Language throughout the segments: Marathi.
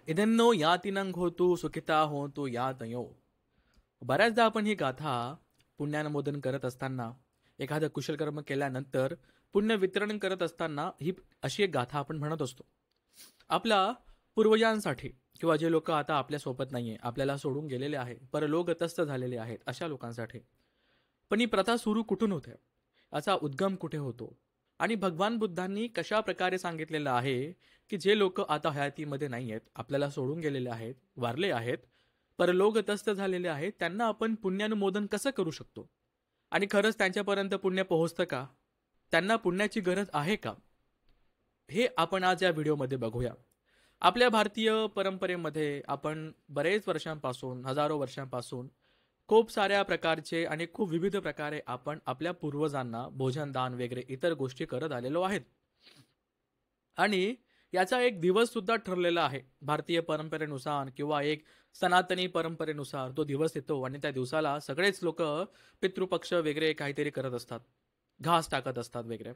इदन्नो यातिनं होतु सुखिता होतु यातयो. बऱ्याचदा आपण ही गाथा पुण्यानुमोदन करत असताना, एखादं कुशलकर्म केल्यानंतर पुण्य वितरण करत असताना ही अशी एक गाथा आपण म्हणत असतो. आपल्या पूर्वजांसाठी किंवा जे लोक आता आपल्या सोबत नाहीये, आपल्याला सोडून गेलेले आहे, परलोकगतस्थ झालेले आहेत, अशा लोकांसाठी. पण ही प्रथा सुरू कुठून होते, याचा उद्गम कुठे होतो, आणि भगवान बुद्धांनी कशा प्रकारे सांगितलेलं आहे की जे लोक आता हयातीमध्ये नाही आहेत, आपल्याला सोडून गेलेले आहेत, वारले आहेत, परलोकगतस्थ झालेले आहेत, त्यांना आपण पुण्यानुमोदन कसं करू शकतो, आणि खरंच त्यांच्यापर्यंत पुण्य पोहोचतं का, त्यांना पुण्याची गरज आहे का, हे आपण आज या व्हिडिओमध्ये बघूया. आपल्या भारतीय परंपरेमध्ये आपण बरेच वर्षांपासून, हजारो वर्षांपासून खूप साऱ्या प्रकारचे आणि खूप विविध प्रकारे आपण आपल्या पूर्वजांना भोजन दान वगैरे इतर गोष्टी करत आलेलो आहेत. आणि याचा एक दिवस सुद्धा ठरलेला आहे भारतीय परंपरेनुसार, किंवा एक सनातनी परंपरेनुसार तो दिवस येतो आणि त्या दिवसाला सगळेच लोक पितृपक्ष वगैरे काहीतरी करत असतात, घास टाकत असतात वगैरे.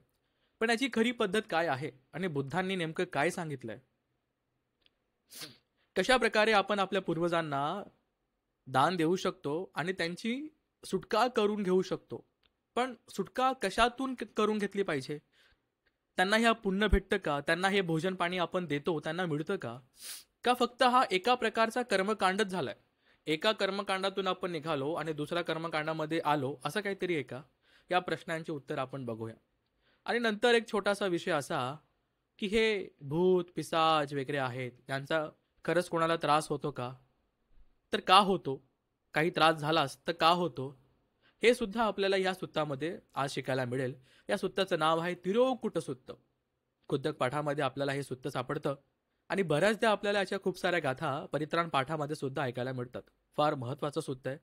पण याची खरी पद्धत काय आहे आणि बुद्धांनी नेमकं काय सांगितलंय, कशा प्रकारे आपण आपल्या पूर्वजांना दान देऊ शकतो आणि त्यांची सुटका करून घेऊ शकतो. पण सुटका कशातून करून घेतली पाहिजे, त्यांना ह्या पुण्य भेटतं का, त्यांना हे भोजन पाणी आपण देतो त्यांना मिळतं का, का फक्त हा एका प्रकारचा कर्मकांडच झालाय, एका कर्मकांडातून आपण निघालो आणि दुसऱ्या कर्मकांडामध्ये आलो, असं काहीतरी आहे का, या प्रश्नांची उत्तर आपण बघूया. आणि नंतर एक छोटासा विषय असा की हे भूत पिसाच वगैरे आहेत, त्यांचा खरंच कोणाला त्रास होतो का, तर का होतो, काही त्रास झालास तर का होतो, हे सुद्धा आपल्याला या सुत्तामध्ये आज शिकायला मिळेल. या सुत्ताचं नाव आहे तिरोकुट सुत्त. कुद्दक पाठामध्ये आपल्याला हे सुत्त सापडतं आणि बऱ्याचदा आपल्याला याच्या खूप साऱ्या गाथा परित्राण पाठामध्ये सुद्धा ऐकायला मिळतात. फार महत्त्वाचं सुत्त आहे.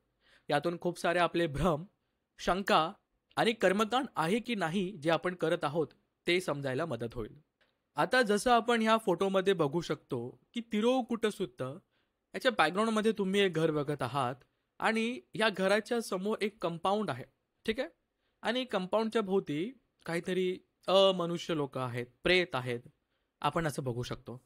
यातून खूप सारे आपले भ्रम, शंका आणि कर्मकांड आहे की नाही जे आपण करत आहोत ते समजायला मदत होईल. आता जसं आपण ह्या फोटोमध्ये बघू शकतो की तिरोकुट सुत्त, याच्या बॅकग्राऊंडमध्ये तुम्ही एक घर बघत आहात आणि या घराच्या समोर एक कंपाऊंड आहे, ठीक आहे. आणि कंपाऊंडच्या भोवती काहीतरी अमनुष्य लोक आहेत, प्रेत आहेत, आपण असं बघू शकतो.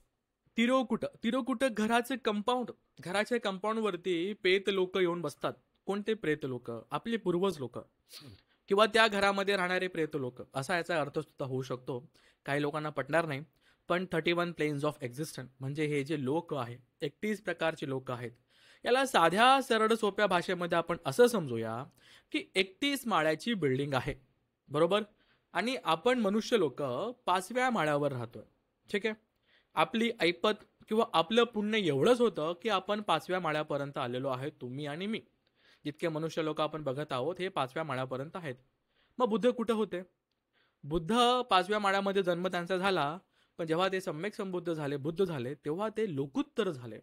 तिरोकुट तिरोकुट घराचे कंपाऊंड, घराच्या कंपाऊंडवरती प्रेत लोक येऊन बसतात. कोणते प्रेत लोक, आपले पूर्वज लोक किंवा त्या घरामध्ये राहणारे प्रेत लोक, असा याचा अर्थ सुद्धा होऊ शकतो. काही लोकांना पटणार नाही, पण 31 प्लेन्स ऑफ एक्झिस्टन्स म्हणजे हे जे लोक आहेत, 31 प्रकारचे लोक आहेत, याला साध्या सरळ सोप्या भाषेमध्ये आपण असं समजूया की 31 माळ्याची बिल्डिंग आहे, बरोबर. आणि आपण मनुष्य लोक 5व्या माळ्यावर राहतोय, ठीक आहे. आपली ऐपत किंवा आपलं पुण्य एवढंच होतं की आपण 5व्या माळ्यापर्यंत आलेलो आहे, तुम्ही आणि मी. जितके मनुष्य लोक आपण बघत आहोत हे 5व्या माळ्यापर्यंत आहेत. मग बुद्ध कुठं होते, बुद्ध 5व्या माळ्यामध्ये जन्म त्यांचा झाला, पण जेव्हा ते सम्यक संबुद्ध झाले, बुद्ध झाले, तेव्हा ते लोकुत्तर झाले.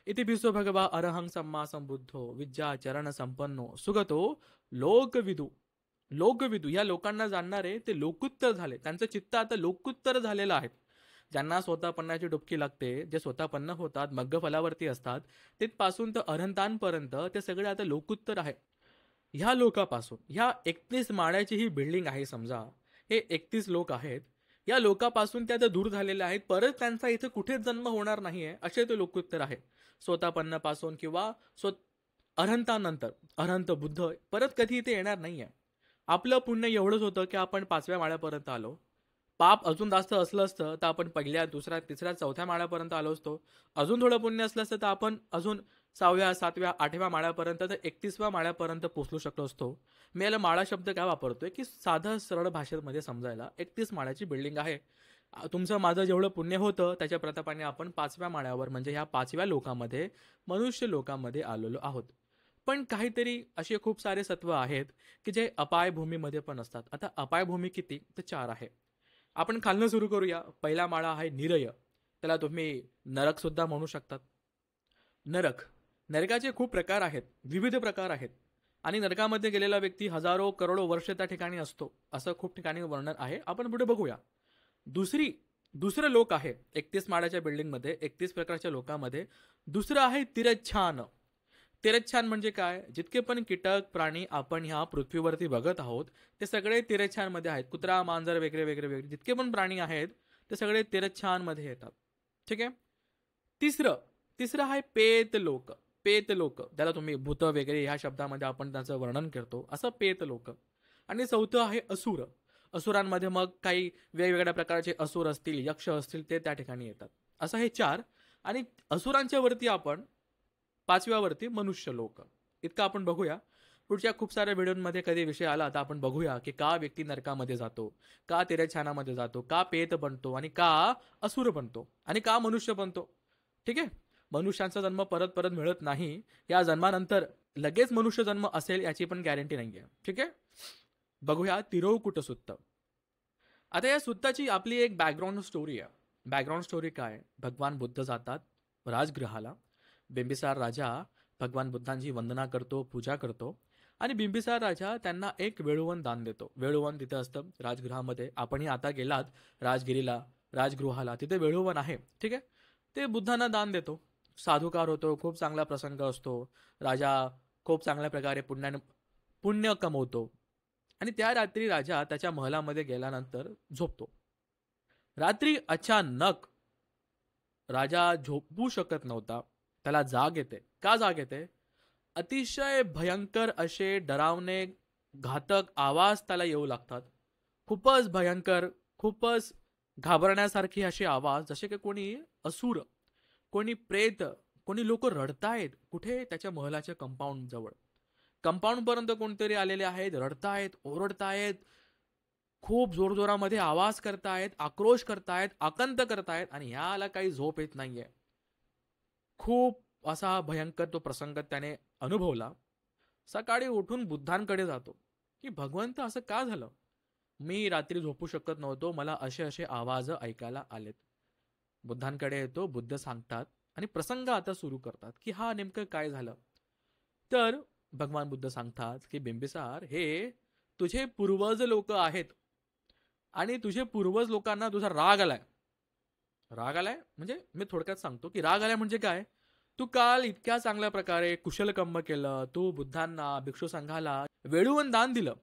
इति पिसो भगवा अरहं सम्मा संबुद्धो विद्या चरण संपन्नो सुगतो लोकविदू. लोकविदू या लोकांना जाणणारे ते लोकुत्तर झाले, त्यांचं चित्त आता लोकुत्तर झालेलं आहे. ज्यांना स्वतःपन्नाची डुबकी लागते, जे स्वतःपन्न होतात, मग्ग फलावरती असतात, तिथपासून तर अरहंतांपर्यंत ते सगळे आता लोकुत्तर आहे. ह्या लोकापासून, ह्या 31 माळ्याची ही बिल्डिंग आहे समजा, हे 31 लोक आहेत, या लोकापासून त्या दूर झालेल्या आहेत, परत त्यांचा इथे कुठेच जन्म होणार नाहीये, असे ते लोकोत्तर आहे. स्वतःपन्नापासून किंवा अरहंतानंतर, अरहंत बुद्ध परत कधी इथे येणार नाहीये. आपलं पुण्य एवढंच होतं की आपण 5व्या माळ्यापर्यंत आलो. पाप अजून जास्त असलं असतं तर आपण पहिल्या, दुसऱ्या, तिसऱ्या, 4थ्या माळ्यापर्यंत आलो असतो. अजून थोडं पुण्य असलं असतं तर आपण अजून 6व्या, 7व्या, 8व्या माळ्यापर्यंत, तर 31व्या माळ्यापर्यंत पोहोचू शकलो असतो. मी याला माळा शब्द काय वापरतोय की साधं सरळ भाषेमध्ये समजायला 31 माळ्याची बिल्डिंग आहे. तुमचं माझं जेवढं पुण्य होतं त्याच्या प्रतापाने आपण 5व्या माळ्यावर म्हणजे ह्या 5व्या लोकांमध्ये, मनुष्य लोकांमध्ये आलेलो आहोत. पण काहीतरी असे खूप सारे सत्व आहेत की जे अपाय भूमीमध्ये पण असतात. आता अपाय भूमी किती, तर 4 आहे. आपण खालनं सुरू करूया. पहिला माळा आहे निरय, त्याला तुम्ही नरक सुद्धा म्हणू शकतात. नरक, नरकाचे खूप प्रकार आहेत, विविध प्रकार आहेत, आणि नरकामध्ये गेलेला व्यक्ती हजारो करोडो वर्ष त्या ठिकाणी असतो, असं खूप ठिकाणी वर्णन आहे. आपण पुढे बघूया. दुसरं लोक आहे 31 माळ्याच्या बिल्डिंगमध्ये, 31 प्रकारच्या लोकांमध्ये दुसरं आहे तिरच्छान. तिरच्छान म्हणजे काय, जितके पण कीटक प्राणी आपण ह्या पृथ्वीवरती बघत आहोत ते सगळे तिरच्छानमध्ये आहेत. कुत्रा, मांजर वगैरे वगैरे वगैरे जितके पण प्राणी आहेत ते सगळे तिरच्छानमध्ये येतात, ठीक आहे. तिसरं तिसरं आहे पेत लोक. पेत लोक, त्याला तुम्ही भूत वगैरे ह्या शब्दामध्ये आपण त्याचं वर्णन करतो, असं पेत लोक. आणि चौथं आहे असुर. असुरांमध्ये मग काही वेगवेगळ्या प्रकारचे असुर असतील, यक्ष असतील, ते त्या ठिकाणी येतात. असं हे 4. आणि असुरांच्या वरती आपण 5व्यावरती मनुष्य लोक. इतकं आपण बघूया. पुढच्या खूप साऱ्या व्हिडिओमध्ये कधी विषय आला तर आपण बघूया की का व्यक्ती नरकामध्ये जातो, का तिरछानामध्ये जातो, का पेत बनतो, आणि का असुर बनतो, आणि का मनुष्य बनतो. ठीक आहे. मनुष्यांचा जन्म परत परत मिळत नाही. या जन्मानंतर लगेच मनुष्य जन्म असेल याची पण गॅरंटी नाहीये. ठीक आहे. बघूया तिरोकुट सुत्त. आता या सुत्ताची आपली एक बॅकग्राऊंड स्टोरी आहे. बॅकग्राऊंड स्टोरी काय? भगवान बुद्ध जातात राजगृहाला. बिंबिसार राजा भगवान बुद्धांची वंदना करतो, पूजा करतो, आणि बिंबिसार राजा त्यांना एक वेळुवन दान देतो. वेळुवन तिथे असतं राजगृहामध्ये. आपणही आता गेलात राजगिरीला, राजगृहाला, तिथे वेळुवन आहे. ठीक आहे. ते बुद्धांना दान देतो. साधुकार होतो, खूप चांगला प्रसंग असतो. राजा खूप चांगल्या प्रकारे पुण्य कमवतो. आणि त्या रात्री राजा त्याच्या महलामध्ये गेल्यानंतर झोपतो. रात्री अचानक राजा झोपू शकत नव्हता. त्याला जाग येते. का जाग येते? अतिशय भयंकर असे डरावणे घातक आवाज त्याला येऊ लागतात. खूपच भयंकर, खूपच घाबरण्यासारखी असे आवाज, जसे की कोणी असुर, कोणी प्रेत, कोणी लोक रडतायत. कुठे? त्याच्या महलाच्या कंपाऊंड जवळ. कंपाऊंड पर्यंत कोणतरी आलेले आहेत, रडतायत, ओरडतायत, खूप जोरजोरामध्ये आवाज करतायत, आक्रोश करतायत, आकंत करतायत, आणि ह्याला काही झोप येत नाहीये. खूप असा भयंकर तो प्रसंग त्याने अनुभवला. सकाळी उठून बुद्धांकडे जातो की भगवंत असं का झालं? मी रात्री झोपू शकत नव्हतो, मला असे असे आवाज ऐकायला आलेत. बुद्धांकडे येतो. बुद्ध सांगतात आणि प्रसंग आता सुरू करतात की हा नेमकं काय झालं. तर भगवान बुद्ध सांगतात की बिंबिसार, हे तुझे पूर्वज लोक आहेत, आणि तुझे पूर्वज लोकांना तुझा राग आलाय. राग आलाय म्हणजे मी थोडक्यात सांगतो की राग आलाय म्हणजे काय. तू काल इतक्या चांगल्या प्रकारे कुशलकर्म केलं, तू बुद्धांना, भिक्षू संघाला वेळुवन दान दिलं,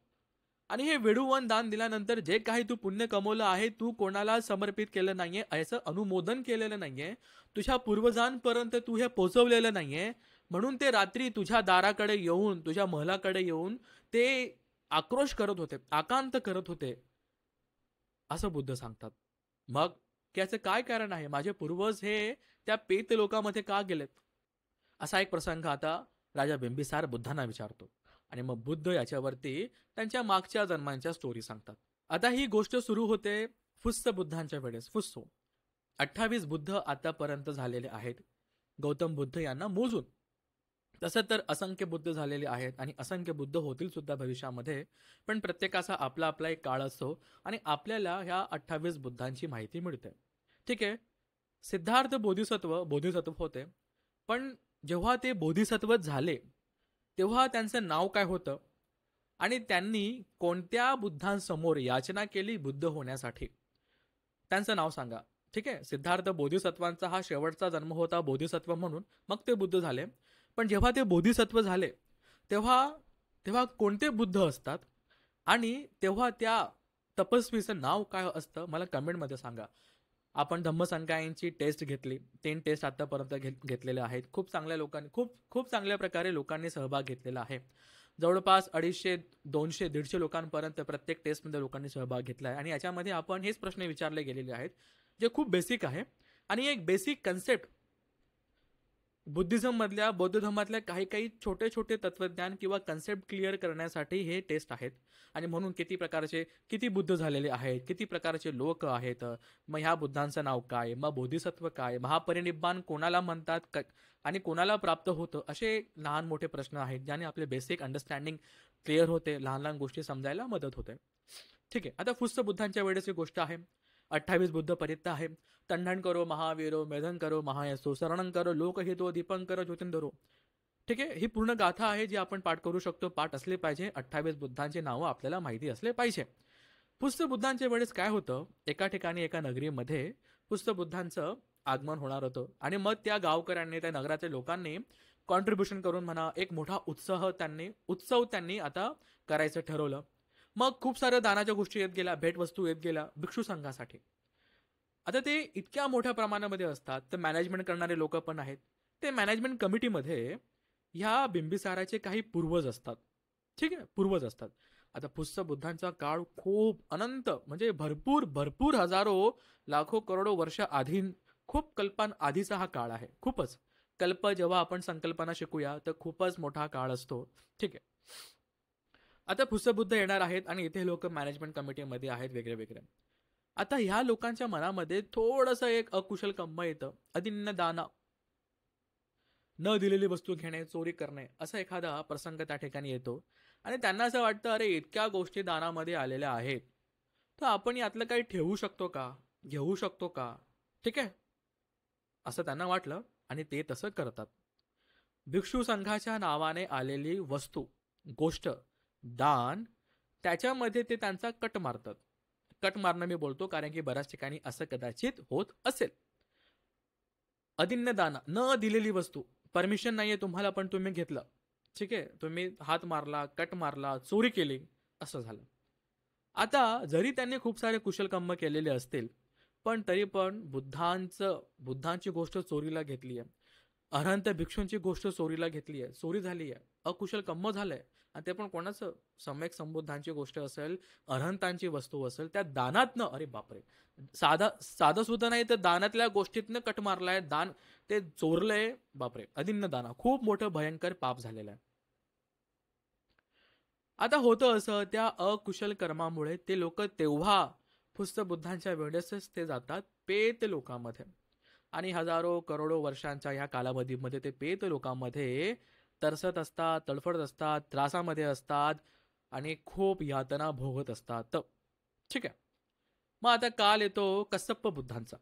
आणि हे वेळुवन दान दिल्यानंतर जे काही तू पुण्य कमवलं आहे, तू कोणाला समर्पित केलं नाहीये, याचं अनुमोदन केलेलं नाहीये, तुझ्या पूर्वजांपर्यंत तू हे पोचवलेलं नाहीये. म्हणून ते रात्री तुझ्या दाराकडे येऊन, तुझ्या महलाकडे येऊन ते आक्रोश करत होते, आकांत करत होते, असं बुद्ध सांगतात. मग याचं काय कारण आहे? माझे पूर्वज हे त्या पेत लोकांमध्ये का गेलेत? असा एक प्रसंग आता राजा बिंबिसार बुद्धांना विचारतो, आणि मग बुद्ध याच्यावरती त्यांच्या मागच्या जन्मांच्या स्टोरी सांगतात. आता ही गोष्ट सुरू होते फुस्स बुद्धांच्या वेळेस. फुस्सो 28 बुद्ध आतापर्यंत झालेले आहेत गौतम बुद्ध यांना मोजून. तसं तर असंख्य बुद्ध झालेले आहेत, आणि असंख्य बुद्ध होतील सुद्धा भविष्यामध्ये. पण प्रत्येकाचा आपला आपला एक काळ असतो, आणि आपल्याला ह्या 28 बुद्धांची माहिती मिळते. ठीक आहे. सिद्धार्थ बोधिसत्व होते. पण जेव्हा ते बोधिसत्व झाले तेव्हा त्यांचं नाव काय होतं, आणि त्यांनी कोणत्या बुद्धांसमोर याचना केली बुद्ध होण्यासाठी, त्यांचं नाव सांगा. ठीक आहे. सिद्धार्थ बोधिसत्वांचा हा शेवटचा जन्म होता बोधिसत्व म्हणून, मग ते बुद्ध झाले. पण जेव्हा ते बोधिसत्व झाले तेव्हा तेव्हा कोणते बुद्ध असतात, आणि तेव्हा त्या तपस्वीचं नाव काय असतं, मला कमेंटमध्ये सांगा. आपण धम्मसंकायांची टेस्ट घेतली. 3 टेस्ट आतापर्यंत घेतलेल्या आहेत. खूप चांगल्या लोकांनी, खूप चांगल्या प्रकारे लोकांनी सहभाग घेतलेला आहे. जवळपास 250, 200, 150 लोकांपर्यंत प्रत्येक टेस्टमध्ये लोकांनी सहभाग घेतला आहे. आणि याच्यामध्ये आपण हेच प्रश्न विचारले गेलेले आहेत, जे खूप बेसिक आहे. आणि एक बेसिक कन्सेप्ट बुद्धिझम मधल्या, बौद्ध धर्मातल्या काही काही छोटे छोटे तत्वज्ञान किंवा कन्सेप्ट क्लिअर करण्यासाठी हे टेस्ट आहेत. आणि म्हणून किती बुद्ध झालेले आहेत, किती प्रकारचे लोक आहेत, मग ह्या बुद्धांचं नाव काय, मग बोधिसत्व काय, महापरिनिब्बाण कोणाला म्हणतात, आणि कोणाला प्राप्त होतं, असे लहान मोठे प्रश्न आहेत ज्याने आपले बेसिक अंडरस्टँडिंग क्लिअर होते, लहान लहान गोष्टी समजायला मदत होते. ठीक आहे. आता फुस्स बुद्धांच्या वेळेची गोष्ट आहे. 28 बुद्ध परित्त आहे. तंडण करो महावीरो, मेधन करो महायसो, शरणं करो लोकहितो, दीपंकर ज्योतिंधरो. ठीक आहे. ही पूर्ण गाथा आहे जी आपण पाठ करू शकतो. पाठ असले पाहिजे. 28 बुद्धांची नावं आपल्याला माहिती असले पाहिजे. फुस्स बुद्धांच्या वेळेस काय होतं, एका ठिकाणी एका नगरीमध्ये फुस्स बुद्धांचं आगमन होणार होतं, आणि मग त्या गावकऱ्यांनी, त्या नगराच्या लोकांनी कॉन्ट्रीब्युशन करून म्हणा एक मोठा उत्सव त्यांनी आता करायचं ठरवलं. मग खूप साऱ्या दानाच्या गोष्टी येत गेल्या, भेटवस्तू येत गेल्या भिक्षू संघासाठी. आता ते इतक्या मोठ्या प्रमाणामध्ये असतात, तर मॅनेजमेंट करणारे लोक पण आहेत. ते मॅनेजमेंट कमिटीमध्ये ह्या बिंबिसाराचे काही पूर्वज असतात. ठीक आहे, पूर्वज असतात. आता पुष्य बुद्धांचा काळ खूप अनंत, म्हणजे भरपूर भरपूर हजारो लाखो करोडो वर्ष आधी, खूप कल्पां आधीचा हा काळ आहे. खूपच कल्प जेव्हा आपण संकल्पना शिकूया तर खूपच मोठा काळ असतो. ठीक आहे. आता पुष्य बुद्ध येणार आहेत आणि इथे लोक मॅनेजमेंट कमिटीमध्ये आहेत वेगळे वेगळे. आता ह्या लोकांच्या मनामध्ये थोडंसं एक अकुशल कम्म येतं. अदिन्न दाना, न दिलेली वस्तू घेणे, चोरी करणे, असा एखादा प्रसंग त्या ठिकाणी येतो. आणि त्यांना असं वाटतं, अरे इतक्या गोष्टी दानामध्ये आलेल्या आहेत, तर आपण यातलं काही ठेवू शकतो का, घेऊ शकतो का. ठीक आहे, असं त्यांना वाटलं आणि ते तसं करतात. भिक्षू संघाच्या नावाने आलेली वस्तू, गोष्ट, दान, त्याच्यामध्ये ते त्यांचा कट मारतात. कट मारणं मी बोलतो कारण की बऱ्याच ठिकाणी असं कदाचित होत असेल. अदिन्न दान, न दिलेली वस्तू, परमिशन नाहीये तुम्हाला पण तुम्ही घेतलं. ठीक आहे, तुम्ही हात मारला, कट मारला, चोरी केली, असं झालं. आता जरी त्यांनी खूप सारे कुशल कर्म केलेले असतील, पण तरी पण बुद्धांची गोष्ट चोरीला घेतली आहे, अरहंत भिक्षूंची गोष्ट चोरीला घेतली आहे, चोरी झाली आहे, अकुशल कर्म झालंय. आणि ते पण कोणाचं, सम्यक संबुद्धांची गोष्ट असेल, अरहंतांची वस्तू असेल, त्या दानातनं, अरे बापरे, साधं सुद्धा नाही तर दानातल्या गोष्टीतनं कट मारलाय, दान ते चोरलंय, बापरे, अदिन्न दाना, खूप मोठं भयंकर पाप झालेलं आहे. आता होतं असं, त्या अकुशल कर्मामुळे ते लोक तेव्हा पुस्त बुद्धांच्या वेळेसच ते जातात पेत लोकांमध्ये. आणि हजारो करोडो वर्षांच्या ह्या कालावधीमध्ये ते पेत लोकांमध्ये तरसत असतात, तडफडत असतात, त्रासामध्ये असतात आणि खूप यातना भोगत असतात. ठीक आहे. मग आता काल येतो कස්සप्प बुद्धांचा.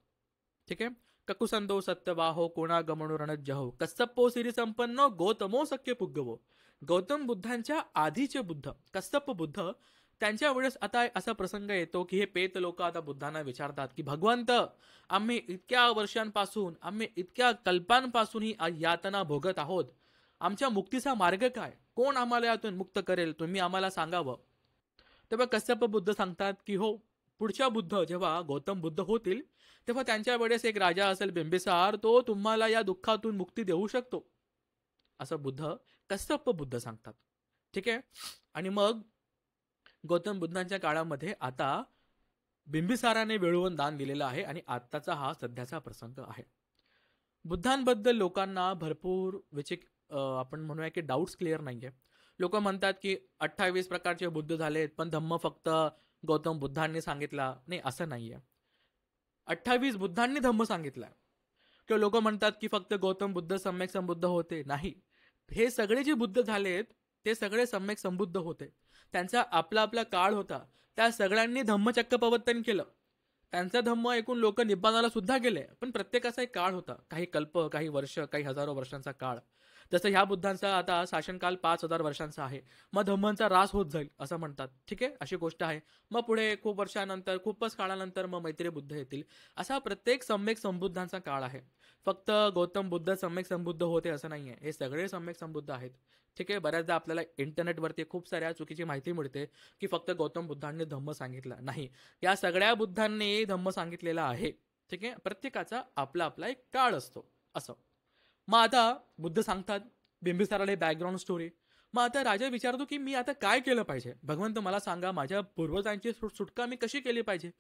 ठीक आहे. ककुसंदो सत्यवाहो कोणागमनो रणज्जहो कස්සप्पो सिरी संपन्न गौतमो सख्य पुग्गवो. गौतम बुद्धांच्या आधीचे बुद्ध, कස්සप्प बुद्ध, त्यांच्या वेळेस आता असा प्रसंग येतो की हे पेत लोक आता बुद्धांना विचारतात की भगवंत, आम्ही इतक्या वर्षांपासून, आम्ही इतक्या कल्पांपासून ही यातना भोगत आहोत, आमच्या मुक्तीचा मार्ग काय, कोण आम्हाला यातून मुक्त करेल, तुम्ही आम्हाला सांगावं. तेव्हा कश्यप बुद्ध सांगतात की हो, पुढच्या बुद्ध जेव्हा गौतम बुद्ध होतील तेव्हा त्यांच्या वेळेस एक राजा असेल बिंबिसार, तो तुम्हाला या दुःखातून मुक्ती देऊ शकतो, असं बुद्ध, कश्यप बुद्ध सांगतात. ठीक आहे. आणि मग गौतम बुद्धांच्या काळामध्ये आता बिंबिसाराने वेळवून दान दिलेलं आहे आणि आत्ताचा हा सध्याचा प्रसंग आहे. बुद्धांबद्दल लोकांना भरपूर आपण म्हणूया की डाऊट्स क्लिअर नाहीये. लोक म्हणतात की 28 प्रकारचे बुद्ध झालेत, पण धम्म फक्त गौतम बुद्धांनी सांगितला. नाही, असं नाहीये. 28 बुद्धांनी धम्म सांगितलाय. किंवा लोक म्हणतात की फक्त गौतम बुद्ध सम्यक संबुद्ध होते. नाही, हे सगळे जे बुद्ध झालेत ते सगळे सम्यक संबुद्ध होते. त्यांचा आपला आपला काळ होता. त्या सगळ्यांनी धम्मचक्र प्रवर्तन केलं. त्यांचा धम्म ऐकून लोक निब्बाणाला सुद्धा गेले. पण प्रत्येकाचा एक काळ होता, काही कल्प, काही वर्ष, काही हजारो वर्षांचा काळ. जसं ह्या बुद्धांचा आता शासनकाल 5,000 वर्षांचा आहे, मग धम्मांचा रास होत जाईल असं म्हणतात. ठीक आहे, अशी गोष्ट आहे. मग पुढे खूप वर्षानंतर, खूपच काळानंतर मग मैत्री बुद्ध येतील. असा प्रत्येक सम्यक संबुद्धांचा काळ आहे. फक्त गौतम बुद्ध सम्यक संबुद्ध होते असं नाहीये, हे सगळे सम्यक संबुद्ध आहेत. ठीक आहे. बऱ्याचदा आपल्याला इंटरनेटवरती खूप साऱ्या चुकीची माहिती मिळते की फक्त गौतम बुद्धांनी धम्म सांगितला. नाही, या सगळ्या बुद्धांनी धम्म सांगितलेला आहे. ठीक आहे. प्रत्येकाचा आपला आपला एक काळ असतो असं. मग आता बुद्ध सांगतात बिंबिसाराला बॅकग्राऊंड स्टोरी. मग आता राजा विचारतो की मी आता काय केलं पाहिजे, भगवंत मला सांगा, माझ्या पूर्वजांची सुटका मी कशी केली पाहिजे.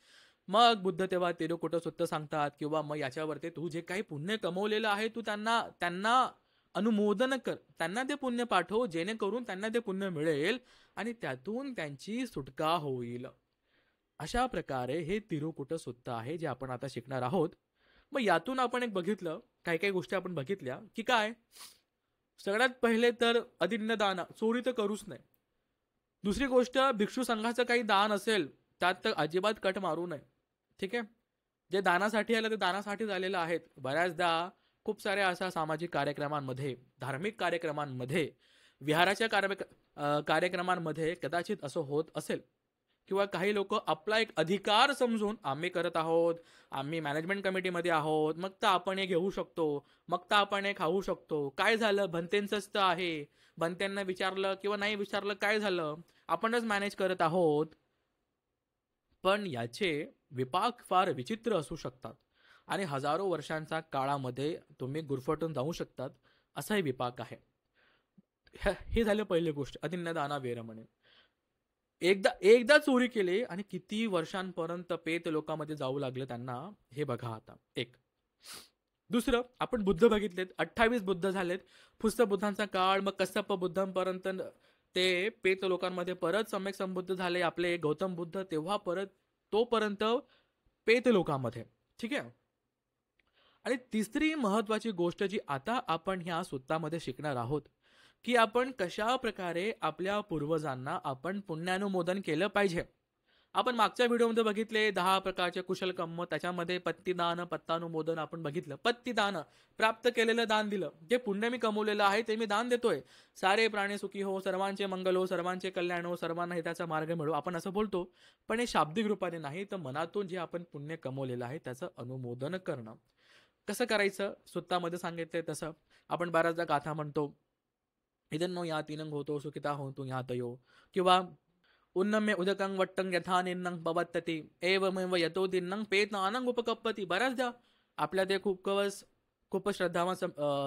मग बुद्ध तेव्हा तिरुकुट सुत्त सांगतात किंवा मग याच्यावरती तू जे काही पुण्य कमवलेलं आहे तू त्यांना अनुमोदन कर, त्यांना ते पुण्य पाठव, जेणेकरून त्यांना ते पुण्य मिळेल आणि त्यातून त्यांची सुटका होईल. अशा प्रकारे हे तिरुकुट सुत्त आहे जे आपण आता शिकणार आहोत. मग यातून आपण एक बघितलं, काही काही गोष्टी आपण बघितल्या की काय, सगळ्यात पहिले तर अदिन्न दान, चोरी तर करूच नाही. दुसरी गोष्ट, भिक्षू संघाचं काही दान असेल त्यात तर अजिबात कट मारू नये. ठीक आहे. जे दानासाठी आलं ते दानासाठीच आलेलं आहेत. बऱ्याचदा खूप साऱ्या अशा सामाजिक कार्यक्रमांमध्ये, धार्मिक कार्यक्रमांमध्ये, विहाराच्या कार्यक्रमांमध्ये कदाचित असं होत असेल किंवा काही लोक आपला एक अधिकार समजून आम्ही करत आहोत, आम्ही मॅनेजमेंट कमिटीमध्ये आहोत, मग तर आपण हे घेऊ शकतो, मग तर आपण हे खाऊ शकतो, काय झालं भंतेंचंच तर आहे, भंत्यांना विचारलं किंवा नाही विचारलं काय झालं, आपणच मॅनेज करत आहोत. पण याचे विपाक फार विचित्र असू शकतात आणि हजारो वर्षांच्या काळामध्ये तुम्ही गुरफटून जाऊ शकतात, असाही विपाक आहे. हे झालं पहिली गोष्ट, अतिन्नदाना वेरमणे. एकदा एकदा चोरी केली आणि किती वर्षांपर्यंत पेत लोकांमध्ये जाऊ लागले त्यांना, हे बघा आता. एक दुसरं, आपण बुद्ध बघितलेत, 28 बुद्ध झालेत. पुस्त बुद्धांचा काळ, मग कස්සप बुद्धांपर्यंत ते पेत लोकांमध्ये परत सम्यक संबुद्ध झाले. आपले गौतम बुद्ध तेव्हा परत तोपर्यंत पेत लोकांमध्ये. ठीक आहे. आणि तिसरी महत्वाची गोष्ट जी आता आपण ह्या सुत्तामध्ये शिकणार आहोत, की आपण कशा प्रकारे आपल्या पूर्वजांना आपण पुण्यानुमोदन केलं पाहिजे. आपण मागच्या व्हिडिओमध्ये बघितले 10 प्रकारचे कुशल कर्म, त्याच्यामध्ये पत्तीदान, पत्तानुमोदन आपण बघितलं. पत्तीदान, प्राप्त केलेलं दान दिलं, जे पुण्य मी कमवलेलं आहे ते मी दान देतोय. सारे प्राणी सुखी हो, सर्वांचे मंगल हो, सर्वांचे कल्याण हो, सर्वांना हिताचा मार्ग मिळो, आपण असं बोलतो. पण हे शाब्दिक रूपाने नाही, तर मनातून जे आपण पुण्य कमवलेलं आहे त्याचं अनुमोदन करणं. कसं करायचं, सुत्तामध्ये सांगितलंय तसं. आपण बऱ्याचदा गाथा म्हणतो, इदन्नो या तीनंग होतो सुखिता होतो या तयो, किंवा उन्नम्य उदकंग वट्टंग यथा निन्नंग पवत्तती एवमेव यतो दिन्नंग पेतनानंग उपकप्पती. बऱ्याचदा आपल्या ते खूप श्रद्धावान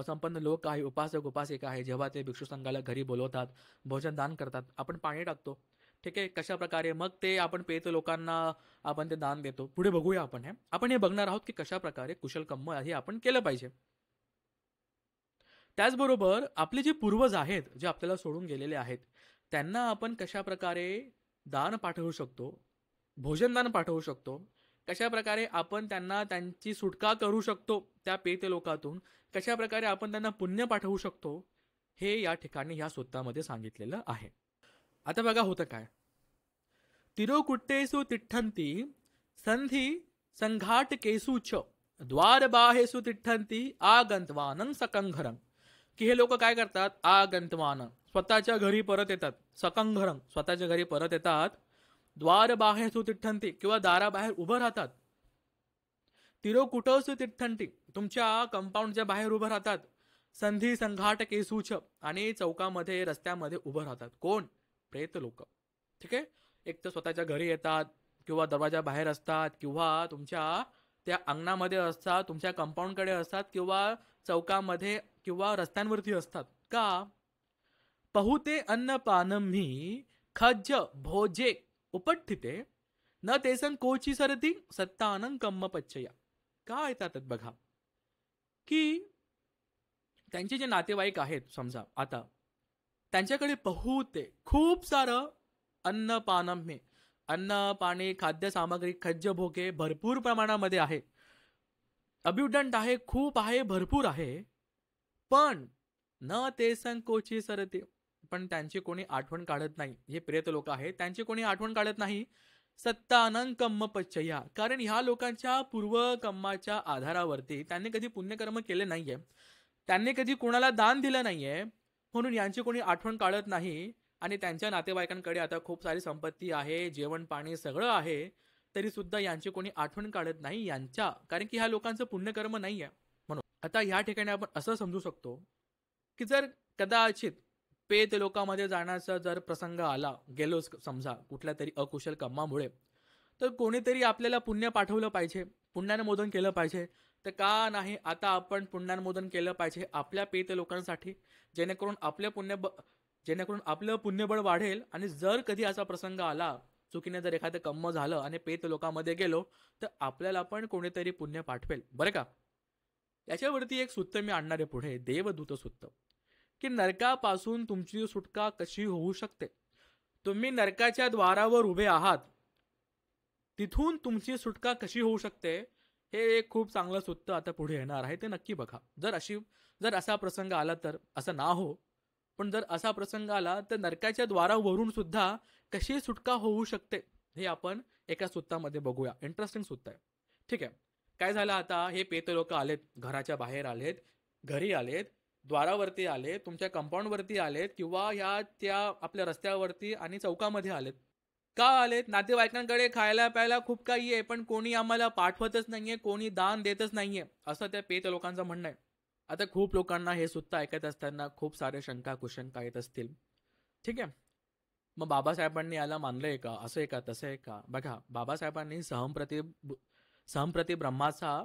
संपन्न लोक आहे, उपासक उपासिका आहे, जेव्हा ते भिक्षू संघाला घरी बोलवतात, भोजन दान करतात, आपण पाणी टाकतो. ठीक आहे. कशा प्रकारे मग ते आपण पेत लोकांना आपण ते दान देतो. पुढे बघूया आपण हे बघणार आहोत की कशा प्रकारे कुशल कर्म हे आपण केलं पाहिजे. त्याचबरोबर आपले जे पूर्वज आहेत, जे आपल्याला सोडून गेलेले आहेत, त्यांना आपण कशा प्रकारे दान पाठवू शकतो, भोजनदान पाठवू शकतो, कशा प्रकारे आपण त्यांना त्यांची सुटका करू शकतो त्या पेत लोकातून, कशा प्रकारे आपण त्यांना पुण्य पाठवू शकतो, हे या ठिकाणी या सूत्रामध्ये सांगितलेलं आहे. आता बघा होतं काय. तिरोकुट्टेसु तिठ्ठन्ति संधी संघाटकेसु च द्वारबाहेसु तिठ्ठन्ति आगंतवानं सकंघरं. की हे लोक काय करतात, आगंतवान स्वतःच्या घरी परत येतात, सकंघरं स्वतःच्या घरी परत येतात, द्वारबाहेसु तिठ्ठन्ति किंवा दाराबाहेर उभं राहतात, तिरोकुटसु तिठ्ठन्ति तुमच्या कंपाऊंडच्या बाहेर उभं राहतात, संधी संघाटकेसु च आणि चौकामध्ये रस्त्यामध्ये उभं राहतात. कोण, प्रेत लोक. ठीक आहे. एक तर स्वतःच्या घरी येतात, किंवा दरवाजा बाहेर असतात, किंवा तुमच्या त्या अंगणामध्ये असतात, तुमच्या कंपाऊंडकडे असतात, किंवा चौकामध्ये किंवा रस्त्यांवरती असतात. का, पहुते अन्नपानमी खज्ज भोजे उपठ्ठिते न तेसन कोची सरती सत्तानं कम्म पच्चया. का येतात बघा, की त्यांचे जे नातेवाईक आहेत समजा, आता त्यांच्याकडे पहुते खूप सारं अन्नपानम्य, अन्न पाणी खाद्य सामग्री खज्ज भोगे भरपूर प्रमाणामध्ये आहे, अब्युडंट आहे, खूप आहे, भरपूर आहे. पण न ते संकोची सरते, पण त्यांची कोणी आठवण काढत नाही. हे प्रेत लोक आहेत, त्यांची कोणी आठवण काढत नाही. सत्तानं कम्म पच्चया, कारण ह्या लोकांच्या पूर्वकर्माच्या आधारावरती त्यांनी कधी पुण्यकर्म केले नाहीये, त्यांनी कधी कोणाला दान दिलं नाहीये, म्हणून यांची कोणी आठवण काढत नाही. आणि त्यांच्या नातेवाईकांकडे आता खूप सारी संपत्ती आहे, जेवण पाणी सगळं आहे, तरी सुद्धा यांची कोणी आठवण काढत नाही यांच्या, कारण की ह्या लोकांचं पुण्यकर्म नाही आहे. म्हणून आता ह्या ठिकाणी आपण असं समजू शकतो की जर कदाचित पेत लोकांमध्ये जाण्याचा जर प्रसंग आला, गेलो समजा कुठल्या तरी अकुशल कर्मामुळे, तर कोणीतरी आपल्याला पुण्य पाठवलं पाहिजे, पुण्यानुमोदन केलं पाहिजे. तर का नाही आता आपण पुण्यानुमोदन केलं पाहिजे आपल्या पेत लोकांसाठी, जेणेकरून आपलं पुण्यबळ वाढेल. आणि जर कधी असा प्रसंग आला, चुकीने जर एखादं कर्म झालं आणि पेत लोकांमध्ये गेलो, तर आपल्याला पण कोणीतरी पुण्य पाठवेल, बरं का. याच्यावरती एक सूत्र मी आणणार आहे पुढे, देवदूत सूत्र, की नरकापासून तुमची सुटका कशी होऊ शकते. तुम्ही नरकाच्या द्वारावर उभे आहात, तिथून तुमची सुटका कशी होऊ शकते, हे एक खूप चांगलं सूत्र आता पुढे येणार आहे, ते नक्की बघा. जर असा प्रसंग आला तर, असं ना हो, पण जर असा प्रसंग आला तर नरकाच्या द्वारावरून सुद्धा कशी सुटका होऊ शकते, हे आपण एका सूत्रामध्ये बघूया. इंटरेस्टिंग सूत्र आहे. ठीक आहे. काय झालं, आता हे पेत लोक आलेत, घराच्या बाहेर आलेत, घरी आलेत, द्वारावरती आलेत, तुमच्या कंपाऊंडवरती आलेत, किंवा त्या आपल्या रस्त्यावरती आणि चौकामध्ये आलेत. का आलेत, नातेवाईकांकडे खायला प्यायला खूप काही आहे, पण कोणी आम्हाला पाठवतच नाहीये, कोणी दान देतच नाहीये, असं त्या पेत लोकांचं म्हणणं आहे. आता खूप लोकांना हे सूत्र ऐकत असताना खूप सारे शंका कुशंका येत असतील. ठीक आहे. मग बाबासाहेबांनी याला मानलंय का, असं आहे का, तसं आहे का? बघा, बाबासाहेबांनी सहमप्रती ब्रह्माचा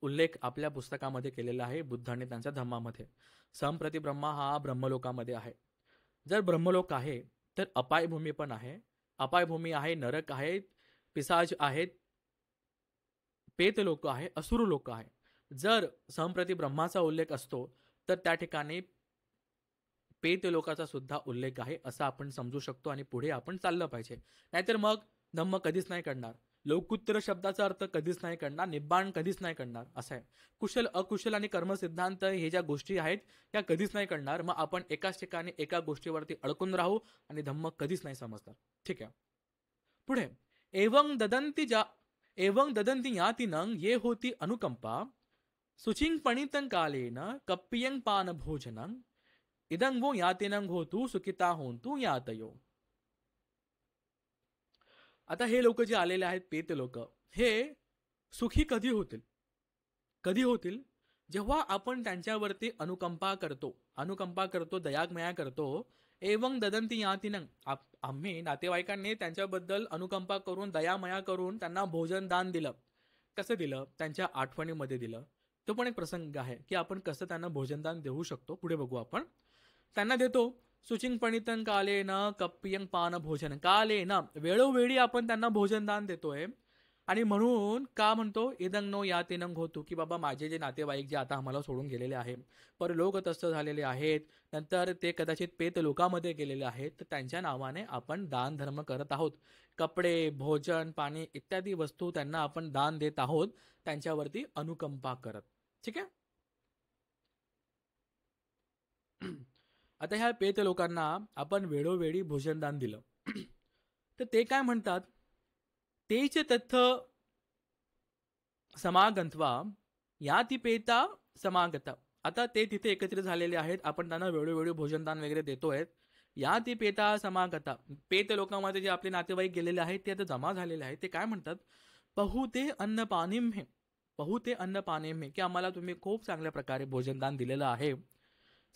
उल्लेख आपल्या पुस्तकामध्ये केलेला आहे, बुद्ध आणि त्यांच्या धम्मामध्ये. सहमप्रती ब्रह्मा हा ब्रह्मलोकामध्ये आहे. जर ब्रह्मलोक आहे तर अपायभूमी पण आहे. अपायभूमी आहे, नरक आहे, पिसाज आहेत, पेत लोक आहे, असुर लोक आहे. जर सहमप्रती ब्रह्माचा उल्लेख असतो तर त्या ठिकाणी पेत लोकाचा सुद्धा उल्लेख आहे असं आपण समजू शकतो आणि पुढे आपण चाललं पाहिजे. नाहीतर मग धम्म कधीच नाही करणार, लोकुत्तर शब्दाचा अर्थ कधीच नाही करणार, निब्बाण कधीच नाही करणार, असं आहे. कुशल अकुशल आणि कर्मसिद्धांत हे ज्या गोष्टी आहेत त्या कधीच नाही करणार. मग आपण एकाच ठिकाणी एका गोष्टीवरती अडकून राहू आणि धम्म कधीच नाही समजणार. ठीक आहे, पुढे एवं ददंती यातिनं ये होती अनुकंपा सुचिंग पणितं कालेन कप्पियं पान भोजनं इदं वो यातिनं होतु सुखिता होंतु यातयो. आता हे लोक जे आलेले आहेत, पेत लोक, हे सुखी कधी होतील? कधी होतील? जेव्हा आपण त्यांच्यावरती अनुकंपा करतो, दयागमया करतो. एवं ददंती यातिनं, आम्ही नातेवाईकांनी त्यांच्याबद्दल अनुकंपा करून, दयामया करून त्यांना भोजन दान दिलं. कसं दिलं? त्यांच्या आठवणीमध्ये दिलं. तो पण एक प्रसंग आहे की आपण कसं त्यांना भोजनदान देऊ शकतो, पुढे बघू आपण. त्यांना देतो. सुचिंग पणितं कालेन कप्पियं पान भोजन, कालेन वेळोवेळी आपण त्यांना भोजनदान देतोय. आणि म्हणून का म्हणतो इदं नो यातिनं होतू, की बाबा माझे जे नातेवाईक जे आता आम्हाला सोडून गेलेले आहे, परलोकतस्थ झालेले आहेत, नंतर ते कदाचित पेत लोकामध्ये गेलेले आहेत, तर त्यांच्या नावाने आपण दान धर्म करत आहोत. कपडे, भोजन, पाणी इत्यादी वस्तू त्यांना आपण दान देत आहोत, त्यांच्यावरती अनुकंपा करत. ठीक आहे. आता ह्या पेत लोकांना आपण वेळोवेळी भोजनदान दिलं तर ते काय म्हणतात, तेच तथ समागंत्वा याती पेता समागता. आता ते तिथे एकत्रित झालेले आहेत, आपण त्यांना वेळोवेळी भोजनदान वगैरे देतोय. या ती पेता समागता, पेत लोकांमध्ये जे आपले नातेवाईक गेलेले आहेत ते आता जमा झालेले आहेत. ते काय म्हणतात, बहुते अन्न पाणिम हे, बहुते अन्न पाणिम हे, की आम्हाला तुम्ही खूप चांगल्या प्रकारे भोजनदान दिलेलं आहे.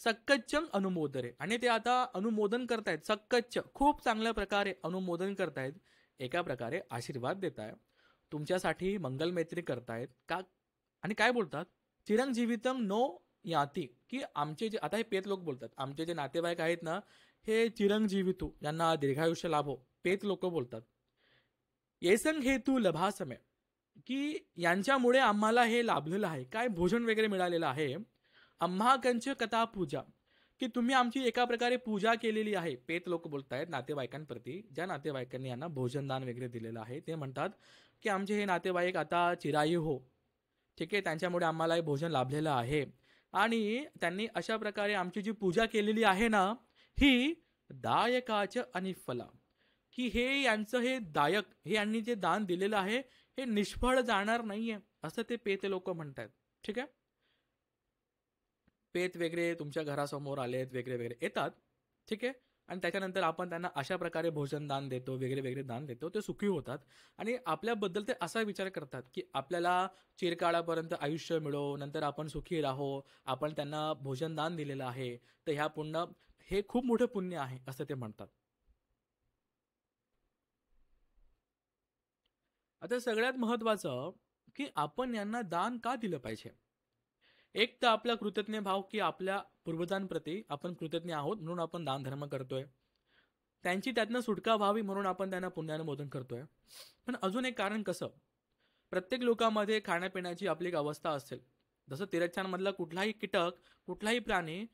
सक्कच्चम अनुमोदरे, आणि ते आता अनुमोदन करतायत. सक्कच्च, खूप चांगल्या प्रकारे अनुमोदन करतायत, एका प्रकारे आशीर्वाद देत आहे, तुमच्यासाठी मंगलमैत्री करतायत का. आणि काय बोलतात, चिरंजीवितम नो याती, की आमचे जे आता हे पेत लोक बोलतात, आमचे जे नातेवाईक आहेत ना, हे चिरंजीवितू, यांना दीर्घायुष्य लाभो, पेत लोक बोलतात. येसंग हेतू लभासमय, की यांच्यामुळे आम्हाला हे लाभलेलं आहे, काय भोजन वगैरे मिळालेलं आहे. आम्हा कंच कथा पूजा, की तुम्ही आमची एका प्रकारे पूजा केलेली आहे. पेत लोक बोलतायत नातेवाईकांप्रती, ज्या नातेवाईकांनी यांना भोजनदान वगैरे दिलेलं आहे, ते म्हणतात की आमचे हे नातेवाईक आता चिरायू हो. ठीक आहे, त्यांच्यामुळे आम्हाला हे भोजन लाभलेलं आहे. आणि त्यांनी अशा प्रकारे आमची जी पूजा केलेली आहे ना, ही दायकाच आणि फला, की हे यांचं हे दायक, हे यांनी जे दान दिलेलं आहे हे निष्फळ जाणार नाहीये, असं ते पेत लोक म्हणतात. ठीक आहे, पेत वगैरे तुमच्या घरासमोर आलेत, वगैरे वगैरे येतात. ठीक आहे, आणि त्याच्यानंतर आपण त्यांना अशा प्रकारे भोजन दान देतो, वगैरे वगैरे दान देतो, ते सुखी होतात. आणि आपल्याबद्दल ते असा विचार करतात की आपल्याला चिरकाळापर्यंत आयुष्य मिळो, नंतर आपण सुखी राहो, आपण त्यांना भोजन दान दिलेलं आहे, तर ह्या पुण्य, हे खूप मोठं पुण्य आहे असं ते म्हणतात. आता सगळ्यात महत्वाचं की आपण यांना दान का दिलं पाहिजे. एक तर आपला कृतज्ञ भाव, की आपल्या पूर्वजांप्रती आपण कृतज्ञ आहोत म्हणून आपण दान धर्म करतोय, त्यांची त्यातनं सुटका व्हावी म्हणून आपण त्यांना पुण्यानुमोदन करतोय. पण अजून एक कारण, कसं प्रत्येक लोकांमध्ये खाण्यापिण्याची आपली एक अवस्था असेल. जसं तिरच्छांमधला कुठलाही कीटक, कुठलाही प्राणी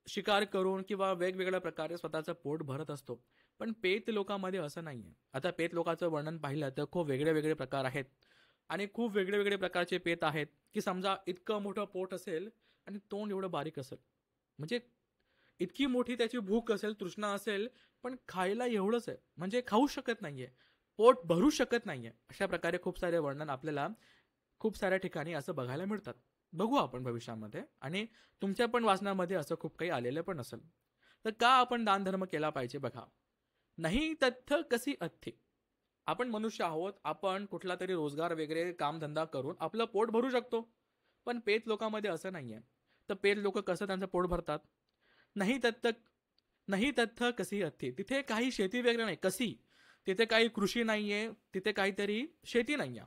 शिकार करून किंवा वेगवेगळ्या प्रकारे स्वतःचं पोट भरत असतो, पण पेत लोकांमध्ये असं नाहीये. आता पेत लोकांचं वर्णन पाहिलं तर खूप वेगळे वेगळे प्रकार आहेत, आणि खूप वेगळे वेगळे प्रकारचे पेत आहेत, की समजा इतकं मोठं पोट असेल आणि तोंड एवढं बारीक असेल, म्हणजे इतकी मोठी त्याची भूक असेल, तृष्णा असेल, पण खायला एवढंच आहे, म्हणजे खाऊ शकत नाहीये, पोट भरू शकत नाहीये. अशा प्रकारे खूप सारे वर्णन आपल्याला खूप साऱ्या ठिकाणी असं बघायला मिळतात. बघू आपण भविष्यामध्ये, आणि तुमच्या पण वाचनामध्ये असं खूप काही आलेलं पण असेल. तर का आपण दानधर्म केला पाहिजे. बघा, नाही तथ्य कशी अथ्य, आपण मनुष्य आहोत, आपण कुठला तरी रोजगार वगैरे कामधंदा करून आपलं पोट भरू शकतो, पण पेत लोकांमध्ये असं नाहीये. तर पेत लोक कसं त्यांचं पोट भरतात, नाही तत्त नाही तथ्य कसी अथी, तिथे काही शेती वगैरे नाही. कसी, तिथे काही कृषी नाहीये, तिथे काहीतरी शेती नाहीये.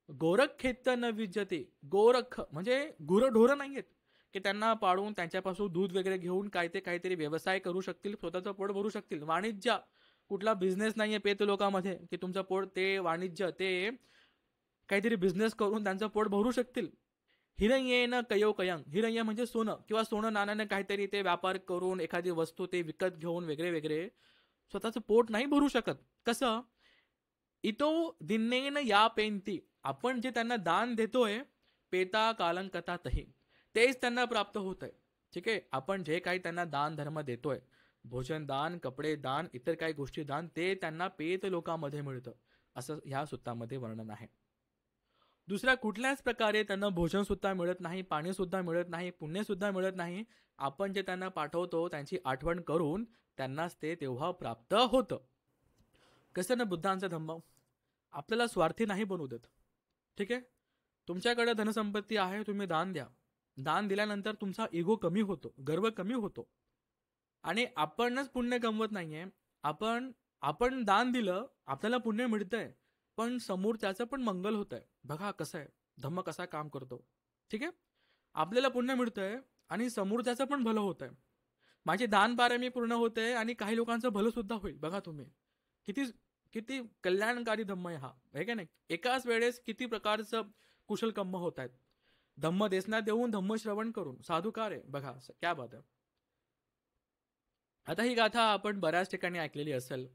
गोरख खेत न विद्यते, गोरख म्हणजे गुरढोरं नाहीयेत की त्यांना पाळून त्यांच्यापासून दूध वगैरे घेऊन काय ते काहीतरी व्यवसाय करू शकतील, स्वतःचं पोट भरू शकतील. वाणिज्य, कुठला बिझनेस नाहीये पेत लोकांमध्ये की तुमचं पोट, ते वाणिज्य, ते काहीतरी बिझनेस करून त्यांचं पोट भरू शकतील. हिरण्येन कयो कयंग, हिरण्य म्हणजे सोनं किंवा सोनं नाण्याने काहीतरी ते व्यापार करून एखादी वस्तू ते विकत घेऊन वगैरे वगैरे स्वतःचं पोट नाही भरू शकत. कसं? इतो दिन्नेन या पेंती, आपण जे त्यांना दान देतोय, पेता कालंकतातही, तेच त्यांना प्राप्त होत आहे. ठीक आहे, आपण जे काही त्यांना दान धर्म देतोय, भोजन दान, कपडे दान, इतर काही गोष्टी दान, ते त्यांना पेत लोकांमध्ये मिळतं, असं ह्या सुत्तामध्ये वर्णन आहे. दुसऱ्या कुठल्याच प्रकारे त्यांना भोजन सुद्धा मिळत नाही, पाणी सुद्धा मिळत नाही, पुण्य सुद्धा मिळत नाही. आपण जे त्यांना पाठवतो त्यांची आठवण करून त्यांनाच ते तेव्हा प्राप्त होतं. कसं ना, बुद्धांचा धम्म आपल्याला स्वार्थी नाही बनवू देत. ठीक आहे, तुमच्याकडे धनसंपत्ती आहे, तुम्ही दान द्या. दान दिल्यानंतर तुमचा इगो कमी होतो, गर्व कमी होतो. आणि आपणच पुण्य कमवत नाहीये. आपण आपण दान दिलं, आपल्याला पुण्य मिळतंय, पण समोर त्याचं पण मंगल होत आहे. बघा कसं आहे धम्म कसा काम करतो. ठीक आहे, आपल्याला पुण्य मिळतंय आणि समोर त्याचं पण भलं होत आहे. माझे दान पारमी पूर्ण होते आणि काही लोकांचं भलं सुद्धा होईल. बघा तुम्ही किती किती कल्याणकारी धम्म आहे हा, आहे का नाही? एकाच वेळेस किती प्रकारचं कुशल कर्म होत आहेत. धम्म देसना देऊन, धम्म श्रवण करून, साधुकार आहे. बघा क्या बात आहे. आता ही गाथा आपण बऱ्याच ठिकाणी ऐकलेली असेल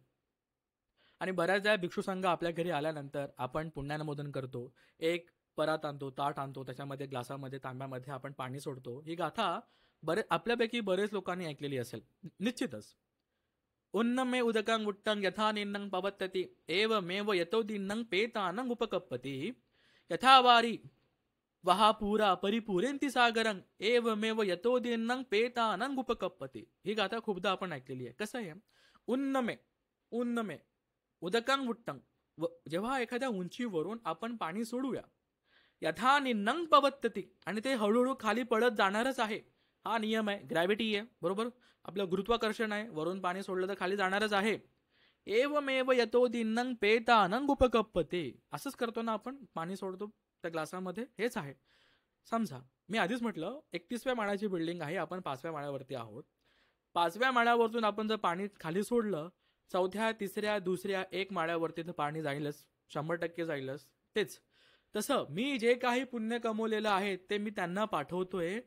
आणि बऱ्याचदा भिक्षू संघ आपल्या घरी आल्यानंतर आपण पुण्यानुमोदन करतो. एक परात आणतो, ताट आणतो, त्याच्यामध्ये ग्लासामध्ये, तांब्यामध्ये आपण पाणी सोडतो. ही गाथा आपल्यापैकी बरेच लोकांनी ऐकलेली असेल निश्चितच. उन्नमे उदकांग उट्टंग यथा निन्नं पवत्तती एवमेव यतो दिन्नं पेतानं उपकप्पती यथावारी वहापुरा परिपुरेंती सागरं एवमेव यतो दिन्नं पेतानं उपकप्पती. ही गाथा खूपदा आपण ऐकलेली आहे. कसं आहे? उन्नमे उन्नमे उदकांग उट्टंग, जेव्हा एखाद्या उंचीवरून आपण पाणी सोडूया, यथा निन्नं पवत्तती, आणि ते हळूहळू खाली पडत जाणारच आहे. हा नियम आहे, ग्रॅव्हिटी आहे, बरोबर? आपलं गुरुत्वाकर्षण आहे, वरून पाणी सोडलं तर खाली जाणारच आहे. एवमेव यतो दिन्नं पेतानं उपकप्पते. असंच करतो ना आपण, पाणी सोडतो त्या ग्लासामध्ये, हेच आहे. समजा मी आधीच म्हटलं 31व्या माळ्याची बिल्डिंग आहे, आपण 5व्या माळ्यावरती आहोत. 5व्या माळ्यावरतून आपण जर पाणी खाली सोडलं, चौथ्या, तिसऱ्या, दुसऱ्या, एक माळ्यावरती तर पाणी जाईलच, 100% जाईलच. तेच तसं मी जे काही पुण्य कमवलेलं आहे ते मी त्यांना पाठवतोय.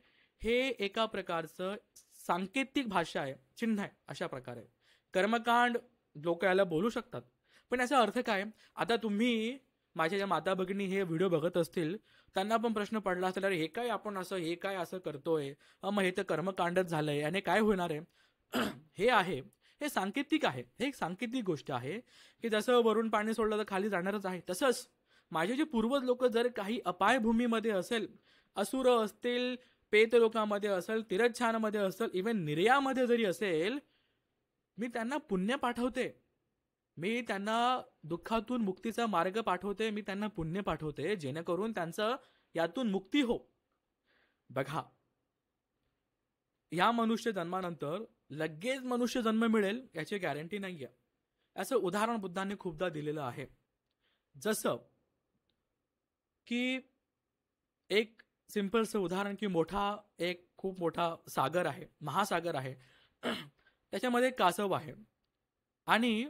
हे एका प्रकारचं सांकेतिक भाषा आहे, चिन्ह आहे. अशा प्रकारे कर्मकांड लोक याला बोलू शकतात, पण याचा अर्थ काय? आता तुम्ही माझ्या ज्या माता भगिनी हे व्हिडिओ बघत असतील, त्यांना पण प्रश्न पडला असेल, अरे हे काय आपण असं, हे काय असं करतोय, मग हे तर कर्मकांडच झालंय, याने काय होणार आहे? हे आहे, हे सांकेतिक आहे. हे एक सांकेतिक गोष्ट आहे की जसं वरून पाणी सोडलं तर खाली जाणारच आहे, तसंच माझे जे पूर्वज लोक जर काही अपाय भूमीमध्ये असेल, असुर असतील, पेत लोकांमध्ये असेल, तिरच्छानमध्ये असेल, इव्हन निर्यामध्ये जरी असेल, मी त्यांना पुण्य पाठवते. मी त्यांना दुःखातून मुक्तीचा मार्ग पाठवते, मी त्यांना पुण्य पाठवते, जेणेकरून त्यांचं यातून मुक्ती हो. बघा, या मनुष्य जन्मानंतर लगेच मनुष्य जन्म मिळेल याची गॅरंटी नाहीये. असं उदाहरण बुद्धांनी खूपदा दिलेलं आहे. जसं की एक सिंपलचं उदाहरण की एक खूप मोठा सागर आहे, महासागर आहे. त्याच्यामध्ये कासव आहे आणि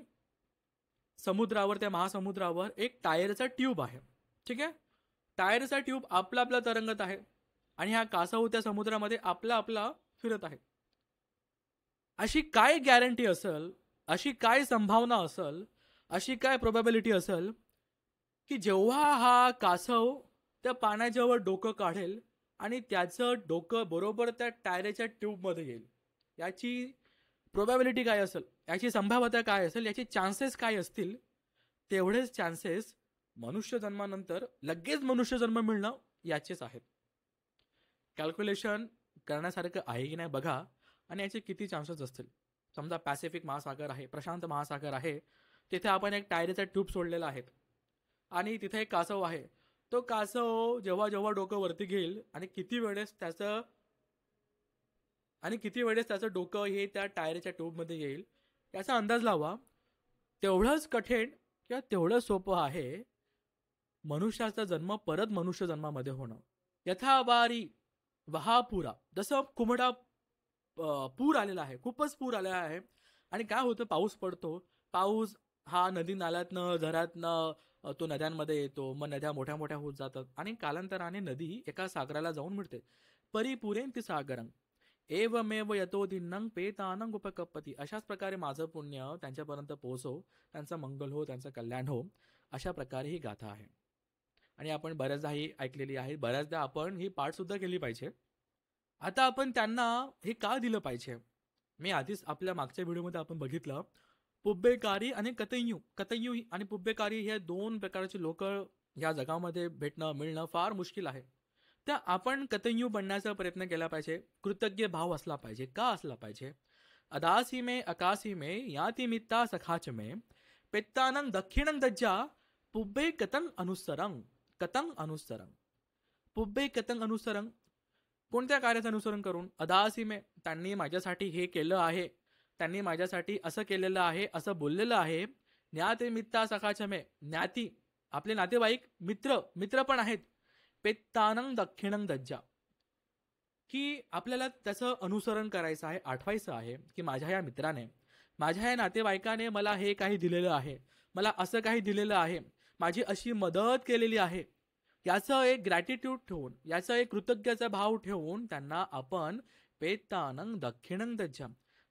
समुद्रावर, त्या महासमुद्रावर एक टायरचा ट्यूब आहे. ठीक आहे, टायरचा ट्यूब आपला आपला तरंगत आहे आणि हा कासव त्या समुद्रामध्ये आपला आपला फिरत आहे. अशी काय गॅरंटी असेल, अशी काय संभावना असेल, अशी काय प्रोबॅबिलिटी असेल की जेव्हा हा कासव त्या पाण्याच्यावर डोकं काढेल आणि त्याचं डोकं बरोबर त्या टायरच्या ट्यूबमध्ये येईल, याची प्रोबॅबिलिटी काय असेल, याची संभाव्यता काय असेल, याचे चान्सेस काय असतील, तेवढेच चान्सेस मनुष्य जन्मानंतर लगेच मनुष्य जन्म मिळणं याचेच आहेत. कॅल्क्युलेशन करण्यासारखं आहे की नाही बघा, आणि याचे किती चान्सेस असतील. समजा पॅसिफिक महासागर आहे, प्रशांत महासागर आहे, तिथे आपण एक टायरचा ट्यूब सोडलेला आहे आणि तिथे एक कासव आहे. तो कासव जेव्हा जेव्हा डोकं वरती घेईल आणि किती वेळेस त्याचं आणि किती वेळेस त्याचं डोकं हे त्या टायरच्या ट्यूबमध्ये येईल याचा अंदाज लावा. तेवढंच कठीण किंवा तेवढं सोपं आहे मनुष्याचा जन्म परत मनुष्य जन्मामध्ये होणं. यथावारी वहापुरा, जसं कुमडा पूर आलेला आहे, खूपच पूर आलेला आहे. आणि काय होतं, पाऊस पडतो. पाऊस हा नदी नाल्यातनं झऱ्यातनं तो नद्यांमध्ये येतो. मग नद्या मोठ्या मोठ्या होत जातात आणि कालांतराने नदी एका सागराला जाऊन मिळते. परिपुरेंती सागरं एवमेव यतो दिन्नं पेतानं उपकपती. अशाच प्रकारे माझं पुण्य त्यांच्यापर्यंत पोहोचो, त्यांचं मंगल हो, त्यांचं कल्याण हो. अशा प्रकारे ही गाथा आहे आणि आपण बऱ्याचदा ही ऐकलेली आहे. बऱ्याचदा आपण ही पाठ सुद्धा केली पाहिजे. आता आपण त्यांना हे का दिलं पाहिजे? मी आधीच आपल्या मागच्या व्हिडिओमध्ये आपण बघितलं, पुब्बेकारी आणि कतय्यू. कतय्यू आणि पुब्बेकारी हे दोन प्रकारचे लोक या जगामध्ये भेटणं मिळणं फार मुश्किल आहे. त्या आपण कतय्यू बनण्याचा प्रयत्न केला पाहिजे. कृतज्ञ भाव असला पाहिजे. का असला पाहिजे? अदासी मे अकासी मे याती मित्ता सखाच मे पेत्तानं दक्षिणं दज्जा पुब्बे कतं अनुसरंग. कतं अनुसरंग, पुब्बे कतं अनुसरंग. कोणत्या कार्याचं अनुसरण करून? अदासी मे, त्यांनी माझ्यासाठी हे केलं आहे, त्यांनी माझ्यासाठी असं केलेलं आहे, असं बोललेलं आहे. ज्ञाते मित्ता सखाच मे, ज्ञाती आपले नातेवाईक, मित्र, मित्र पण आहेत. पेत्तानं दक्षिणं दज्जा, की आपल्याला त्याचं अनुसरण करायचं आहे, आठवायचं आहे की माझ्या या मित्राने, माझ्या या नातेवाईकाने मला हे काही दिलेलं आहे, मला असं काही दिलेलं आहे, माझी अशी मदत केलेली आहे. याचं एक ग्रॅटिट्यूड ठेवून, याचा एक कृतज्ञतेचा भाव ठेवून त्यांना आपण पेत्तानं दक्षिणं दज्जा,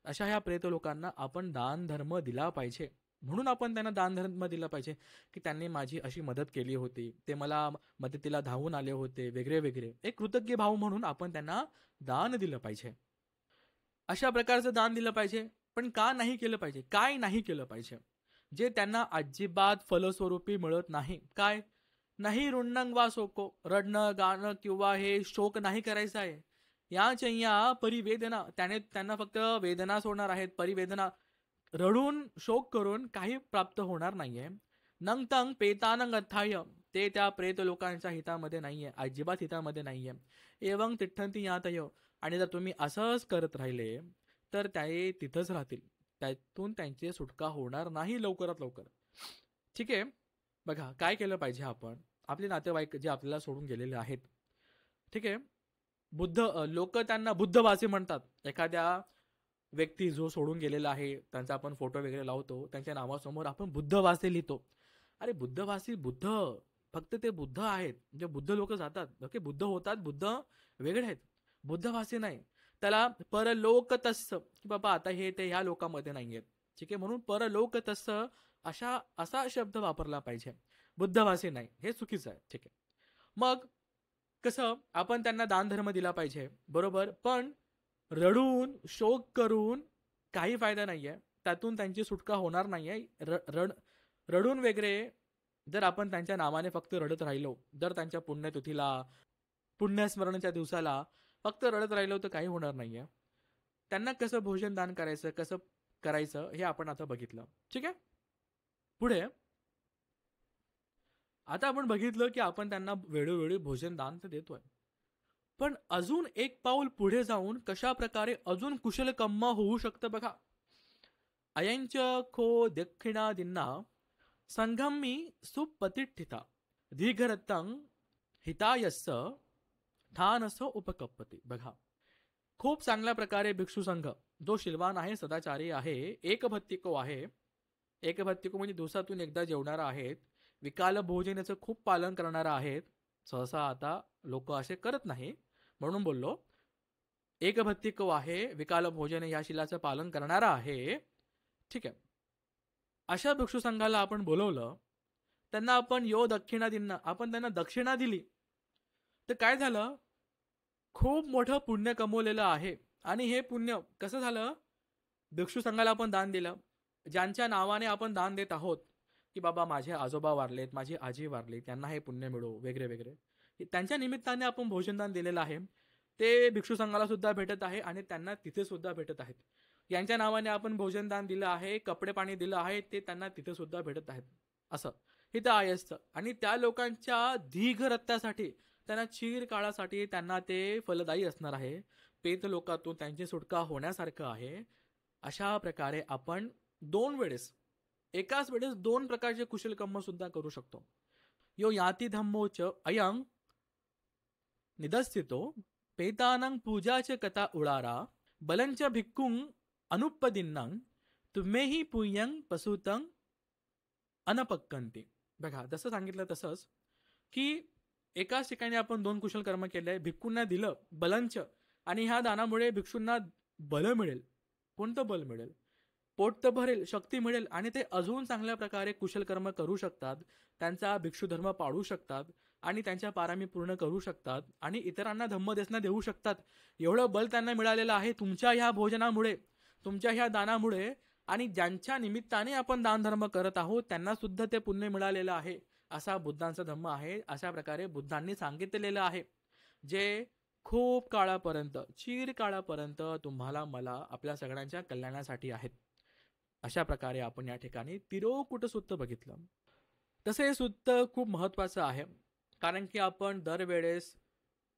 अशा ह्या प्रेत लोकांना आपण दान धर्म दिला पाहिजे. म्हणून आपण त्यांना दान धर्म दिला पाहिजे की त्यांनी माझी अशी मदत केली होती, ते मला मदतीला धावून आले होते, वेगळे वेगळे. एक कृतज्ञ भाव म्हणून आपण त्यांना दान दिलं पाहिजे. अशा प्रकारचं दान दिलं पाहिजे. पण का नाही केलं पाहिजे? काय नाही केलं पाहिजे? जे त्यांना अजिबात फलस्वरूपी मिळत नाही. काय? नाही रुण्णं वा शोको, रडणं गाणं किंवा हे शोक नाही करायचं आहे. या चैया परिवेदना, त्यांना फक्त वेदनाच होणार आहेत. परिवेदना, रडून शोक करून काही प्राप्त होणार नाहीये. नंग तंग पेतानंग अथाय, ते त्या प्रेत लोकांच्या हितामध्ये नाहीये, अजिबात हितामध्ये नाहीये. एवं तिठ्ठंती यातय, आणि जर तुम्ही असंच करत राहिले तर ते तिथंच राहतील. त्यातून त्यांची सुटका होणार नाही लवकरात लवकर. ठीक आहे. बघा काय केलं पाहिजे आपण. आपले नातेवाईक जे आपल्याला सोडून गेलेले आहेत, ठीक आहे, लोक त्यांना बुद्धवासी म्हणतात. एखाद्या व्यक्ती जो सोडून गेलेला आहे त्यांचा आपण फोटो वगैरे लावतो, त्यांच्या नावासमोर आपण बुद्धवासी लिहितो. अरे बुद्धवासी, बुद्ध फक्त ते बुद्ध आहेत, म्हणजे बुद्ध लोक जातात, ओके, बुद्ध होतात, बुद्ध वेगळे आहेत, बुद्धवासी नाही. त्याला परलोक तस्स, की बाबा आता हे ते ह्या लोकांमध्ये नाही आहेत, ठीक आहे, म्हणून परलोक तस्स असा शब्द वापरला पाहिजे. बुद्धवासी नाही, हे चुकीचं आहे. ठीक आहे. मग कसं आपण त्यांना दान धर्म दिला पाहिजे, बरोबर, पण रडून शोक करून काही फायदा नाहीये, त्यातून त्यांची सुटका होणार नाहीये. रडून वगैरे जर आपण त्यांच्या नावाने फक्त रडत राहिलो, जर त्यांच्या पुण्यतिथीला, पुण्यस्मरणाच्या दिवसाला फक्त रडत राहिलो तर काही होणार नाहीये. त्यांना कसं भोजन दान करायचं, कसं करायचं हे आपण आता बघितलं. ठीक आहे. पुढे आता आपण बघितलं की आपण त्यांना वेळोवेळी भोजन दान तर देतोय, पण अजून एक पाऊल पुढे जाऊन कशा प्रकारे अजून कुशल कम्मा होऊ शकतं बघा. अयंच खो दक्षिणा दिन्ना संघम्मी सुपतिष्ठिता दीर्घरत्तं हितायस्स ठानस उपकपती. बघा खूप चांगल्या प्रकारे भिक्षू संघ जो शिलवान आहे, सदाचारी आहे, एकभत्तिको आहे. एकभत्तिको म्हणजे दिवसातून एकदा जेवणारा आहेत, विकाल भोजनाचं खूप पालन करणारा आहेत. सहसा आता लोक असे करत नाही म्हणून बोललो. एकभत्तिको आहे, विकाल भोजन या शिलाचं पालन करणारा आहे. ठीक आहे. अशा भिक्षू संघाला आपण बोलवलं, त्यांना आपण यो दक्षिणा दिना, आपण त्यांना दक्षिणा दिली, तर काय झालं, खूप मोठं पुण्य कमवलेलं आहे. आणि हे पुण्य कसं झालं, भिक्षू संघाला आपण दान दिलं, ज्यांच्या नावाने आपण दान देत आहोत की बाबा माझे आजोबा वारलेत, माझी आजी वारली, त्यांना हे पुण्य मिळो वगैरे वगैरे, त्यांच्या निमित्ताने आपण भोजनदान दिलेलं आहे. ते भिक्षू संघाला सुद्धा भेटत आहे आणि त्यांना तिथे सुद्धा भेटत आहेत. यांच्या नावाने आपण भोजनदान दिलं आहे, कपडे पाणी दिलं आहे, ते त्यांना तिथे सुद्धा भेटत आहेत. असं हित आयस्त. आणि त्या लोकांच्या दीर्घ रत्यासाठी, त्यांना चीर काळासाठी त्यांना ते फलदायी असणार आहे. प्रेत लोकातून त्यांची सुटका होण्यासारखं आहे. अशा प्रकारे आपण 2 वेळेस, एकाच वेळेस 2 प्रकारचे कुशल कर्म सुद्धा करू शकतो. यो याती धम्मोच अयं निदस्थितो पेतानं पूजाच कथा उडारा बलंच भिक्कुं अनुपदिन्नं तुम्हेही पुय्यं पसुतं अनपक्कंती. बघा, जसं सांगितलं तसंच की एकाच ठिकाणी आपण 2 कुशल कर्म केले, भिक्खूंना दिलं बलंच, आणि ह्या दानामुळे भिक्षूंना बल मिळेल. कोणतं बल मिळेल? पोट तर भरेल, शक्ती मिळेल, आणि ते अजून चांगल्या प्रकारे कुशल कर्म करू शकतात, त्यांचा भिक्षू धर्म पाळू शकतात, आणि त्यांच्या पारामी पूर्ण करू शकतात, आणि इतरांना धम्मदेशना देऊ शकतात. एवढं बल त्यांना मिळालेलं आहे तुमच्या ह्या भोजनामुळे, तुमच्या ह्या दानामुळे, आणि ज्यांच्या निमित्ताने आपण दानधर्म करत आहोत त्यांना सुद्धा ते पुण्य मिळालेलं आहे. असा बुद्धांचा धम्म आहे. अशा प्रकारे बुद्धांनी सांगितलेलं आहे, जे खूप काळापर्यंत, चिरकाळापर्यंत तुम्हाला मला आपल्या सगळ्यांच्या कल्याणासाठी आहेत. अशा प्रकारे आपण या ठिकाणी तिरोकुट सूक्त बघितलं. तसे हे सूक्त खूप महत्त्वाचं आहे, कारण की आपण दरवेळेस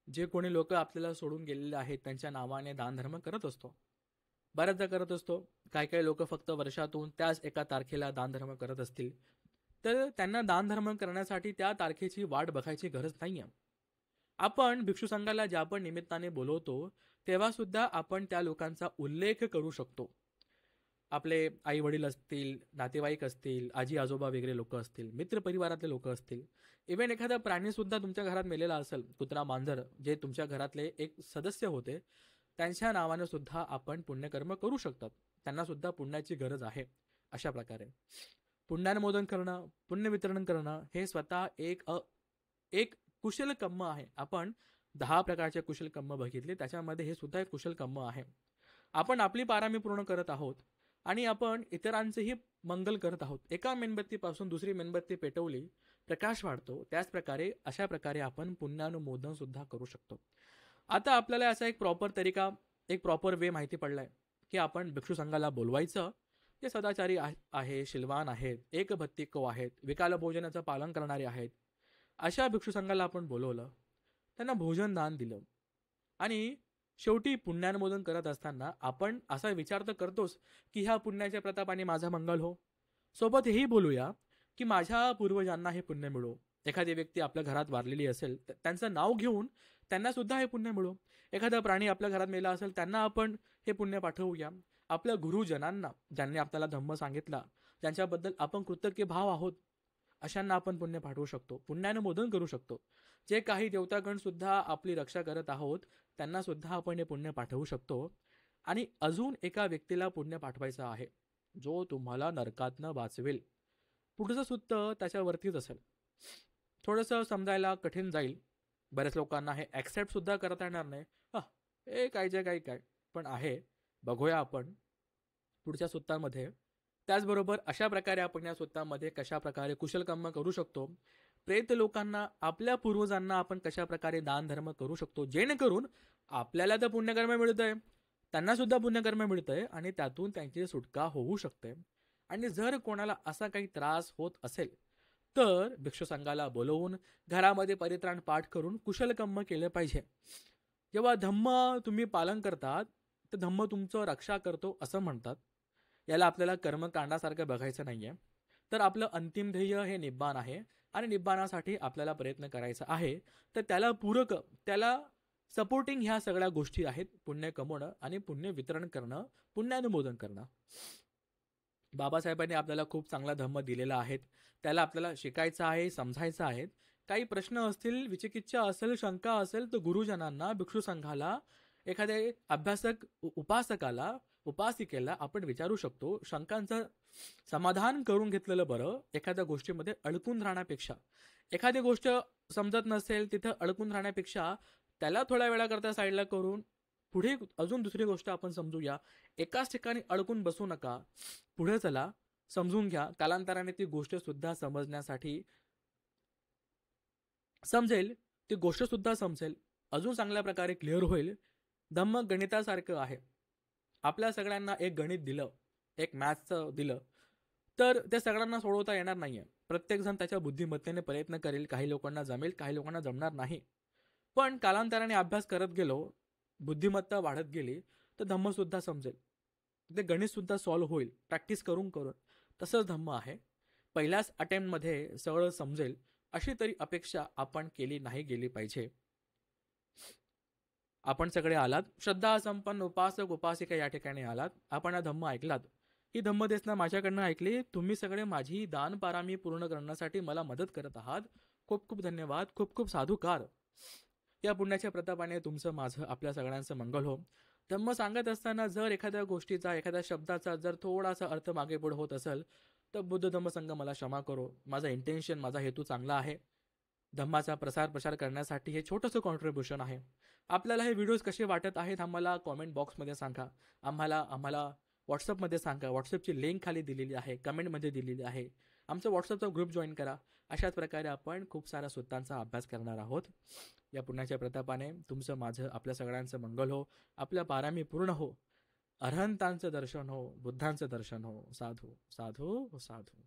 जे कोणी लोक आपल्याला सोडून गेलेले आहेत त्यांच्या नावाने दानधर्म करत असतो. बऱ्याचदा करत असतो. काही काही लोक फक्त वर्षातून त्याच एका तारखेला दानधर्म करत असतील, तर त्यांना दानधर्म करण्यासाठी त्या तारखेची वाट बघायची गरज नाही आहे. आपण भिक्षू संघाला ज्या पण निमित्ताने बोलवतो तेव्हा सुद्धा आपण त्या लोकांचा उल्लेख करू शकतो. आपले आई वडील असतील, नातेवाईक असतील, आजी आजोबा वगैरे लोक असतील, मित्रपरिवारातले लोक असतील, इव्हन एखादा प्राणी सुद्धा तुमच्या घरात मेलेला असेल, कुत्रा मांजर जे तुमच्या घरातले एक सदस्य होते, त्यांच्या नावाने सुद्धा आपण पुण्यकर्म करू शकतात. त्यांना सुद्धा पुण्याची गरज आहे. अशा प्रकारे पुण्यानुमोदन करणं, पुण्य वितरण करणं हे स्वतः एक कुशल कर्म आहे. आपण 10 प्रकारचे कुशल कर्म बघितले, त्याच्यामध्ये हे सुद्धा एक कुशल कर्म आहे. आपण आपली पारामी पूर्ण करत आहोत आणि आपण इतरांचेही मंगल करत आहोत. एका मेणबत्तीपासून दुसरी मेणबत्ती पेटवली, प्रकाश वाढतो. त्याच प्रकारे अशा प्रकारे आपण पुण्यानुमोदन सुद्धा करू शकतो. आता आपल्याला असा एक प्रॉपर तरीका, एक प्रॉपर वे माहिती पडलाय की आपण भिक्षू संघाला बोलवायचं. ते सदाचारी आहे, शिलवान आहेत, एकभत्तिको आहेत, विकाल भोजनाचं पालन करणारे आहेत. अशा भिक्षू संघाला आपण बोलवलं, त्यांना भोजन दान दिलं, आणि शेवटी पुण्यानुमोदन करत असताना आपण असा विचार तर करतोच की ह्या पुण्याच्या प्रतापाने माझा मंगल हो. सोबत हेही बोलूया की माझ्या पूर्वजांना हे पुण्य मिळो. एखादी व्यक्ती आपल्या घरात वारलेली असेल तर त्यांचं नाव घेऊन त्यांना सुद्धा हे पुण्य मिळो. एखादा प्राणी आपल्या घरात मेला असेल त्यांना आपण हे पुण्य पाठवूया. आपल्या गुरुजनांना, ज्यांनी आपल्याला धम्म सांगितला, ज्यांच्याबद्दल आपण कृतज्ञ भाव आहोत, अशांना आपण पुण्य पाठवू शकतो, पुण्यानुमोदन करू शकतो. जे काही देवतागण सुद्धा आपली रक्षा करत आहोत त्यांना सुद्धा आपण हे पुण्य पाठवू शकतो. आणि अजून एका व्यक्तीला पुण्य पाठवायचं आहे जो तुम्हाला नरकातनं वाचवेल. पुढचं सूत्र त्याच्यावरतीच असेल. थोडंसं समजायला कठीण जाईल, बऱ्याच लोकांना हे ॲक्सेप्ट सुद्धा करता येणार नाही. हे कायचे काय पण आहे, बघूया आपण पुढच्या सूत्रांमध्ये. त्याचबरोबर अशा प्रकारे आपण या सूत्रामध्ये कशा प्रकारे कुशल कर्म करू शकतो, प्रेत लोकांना, आपल्या पूर्वजांना आपण कशा प्रकारे दान धर्म करू शकतो, जेणेकरून आपल्याला तर पुण्यकर्म मिळतंय, त्यांना सुद्धा पुण्यकर्म मिळतंय, आणि त्यातून त्यांची सुटका होऊ शकते. आणि जर कोणाला असा काही त्रास होत असेल तर भिक्षू संघाला बोलवून घरामध्ये परित्राण पाठ करून कुशल कर्म केले पाहिजे. जेव्हा धम्म तुम्ही पालन करतात तर धम्म तुमचं रक्षा करतो असं म्हणतात. याला आपल्याला कर्मकांडासारखं बघायचं नाहीये. तर आपलं अंतिम ध्येय हे निब्बाण आहे, आणि निब्बाणासाठी आपल्याला प्रयत्न करायचा आहे. तर त्याला पूरक, त्याला सपोर्टिंग ह्या सगळ्या गोष्टी आहेत: पुण्य कमवणं आणि पुण्य वितरण करणं, पुण्यानुमोदन करणं. बाबासाहेबांनी आपल्याला खूप चांगला धम्म दिलेला आहे, त्याला आपल्याला शिकायचं आहे, समजायचं आहे. काही प्रश्न असतील, विचिकित्सा असेल, शंका असेल तर गुरुजनांना, भिक्षू संघाला, एखाद्या अभ्यासक, उपासकाला, उपासिकेला आपण विचारू शकतो. शंकांचं समाधान करून घेतलेलं बरं, एखाद्या गोष्टीमध्ये अडकून राहण्यापेक्षा. एखादी गोष्ट समजत नसेल तिथं अडकून राहण्यापेक्षा त्याला थोड्या वेळाकरता साईडला करून पुढे अजून दुसरी गोष्ट आपण समजूया. एकाच ठिकाणी अडकून बसू नका, पुढे चला, समजून घ्या. कालांतराने ती गोष्ट सुद्धा समजण्यासाठी समजेल, ती गोष्ट सुद्धा समजेल, अजून चांगल्या प्रकारे क्लिअर होईल. धम्म गणितासारखं आहे. आपल्या सगळ्यांना एक गणित दिलं, एक मॅथ्सचं दिलं, तर ते सगळ्यांना सोडवता येणार नाहीये. प्रत्येकजण त्याच्या बुद्धिमत्तेने प्रयत्न करेल. काही लोकांना जमेल, काही लोकांना जमणार नाही. पण कालांतराने अभ्यास करत गेलो, बुद्धिमत्ता वाढत गेली तर धम्मसुद्धा समजेल, ते गणितसुद्धा सॉल्व्ह होईल प्रॅक्टिस करून करून. तसंच धम्म आहे, पहिल्याच अटेम्प्टमध्ये सगळं समजेल अशी तरी अपेक्षा आपण केली नाही गेली पाहिजे. आपण सगळे आलात, श्रद्धा संपन्न उपासक उपासिका या ठिकाणी आलात, आपण हा धम्म ऐकलात. ही धम्मदेशना माझ्याकडनं ऐकली, तुम्ही सगळे माझी दान पारामी पूर्ण करण्यासाठी मला मदत करत आहात. खूप खूप धन्यवाद, खूप खूप साधुकार. या पुण्याच्या प्रतापाने तुमचं माझं आपल्या सगळ्यांचं मंगल हो. धम्म सांगत असताना जर एखाद्या गोष्टीचा एखाद्या शब्दाचा जर थोडासा अर्थ मागे पुढे होत असेल तर बुद्ध धम्म संघ मला क्षमा करो. माझा इंटेन्शन, माझा हेतू चांगला आहे. धम्माचा प्रसार करण्यासाठी हे छोटंसं कॉन्ट्रीब्युशन आहे. आपल्याला हे व्हिडिओज कसे वाटत आहेत आम्हाला कॉमेंट बॉक्समध्ये सांगा. आम्हाला व्हॉट्सअपमध्ये सांगा. व्हॉट्सअपची लिंक खाली दिलेली आहे, कमेंटमध्ये दिलेली आहे. आमचा व्हॉट्सअपचा ग्रुप जॉईन करा. अशाच प्रकारे आपण खूप साऱ्या सूत्रांचा अभ्यास करणार आहोत. या पुण्याच्या प्रतापाने तुमचं माझं आपल्या सगळ्यांचं मंगल हो. आपल्या पारामी पूर्ण हो. अरहंतांचं दर्शन हो, बुद्धांचं दर्शन हो. साधू साधू साधू.